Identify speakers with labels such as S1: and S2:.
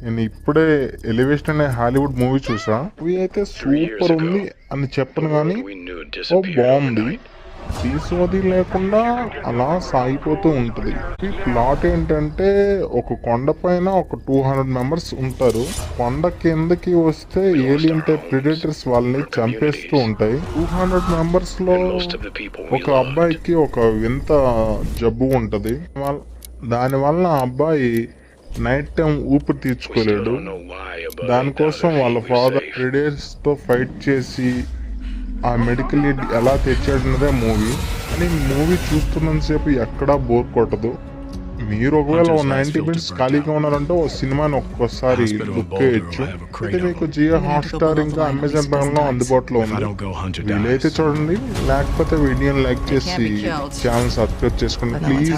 S1: నేను ఇప్పుడే ఎలివేషన్ అనే హాలీవుడ్ మూవీ చూసా. మూవీ అయితే సూపర్ ఉంది అని చెప్పను కానీ ఓ బాగుంది. తీసోది లేకుండా అలా సాగిపోతూ ఉంటుంది. ఈ ప్లాట్ ఏంటంటే ఒక కొండ పైన ఒక 200 మెంబర్స్ ఉంటారు. కొండ కిందకి వస్తే ఏలియన్ టైప్ ప్రిడేటర్స్ వాళ్ళని చంపేస్తూ ఉంటాయి. 200 మెంబర్స్ లో ఒక అబ్బాయికి ఒక వింత జబ్బు ఉంటది. దానివల్ల ఆ అబ్బాయి నైట్ టైం ఊపిరి తీర్చుకోలేడు. దానికోసం వాళ్ళ ఫాదర్ ప్రిడేటర్స్ తో ఫైట్ చేసి ఆ మెడికల్ ఎయిడ్ ఎలా తెచ్చాడన్నదే మూవీ. అని మూవీ చూస్తున్నంతసేపు ఎక్కడా బోర్ కొట్టదు. మీరు ఒకవేళ 90 మినిట్స్ ఖాళీగా ఉన్నారంటే ఓ సినిమాని ఒక్కోసారి బుక్ చేయొచ్చు. అయితే మీకు జియో హాట్స్టార్ ఇంకా అమెజాన్ ప్రైమ్ లో అందుబాటులో ఉంది. వీలైతే చూడండి, లేకపోతే వీడియోని లైక్ చేసి ఛానల్ సబ్స్క్రైబ్ చేసుకోండి ప్లీజ్.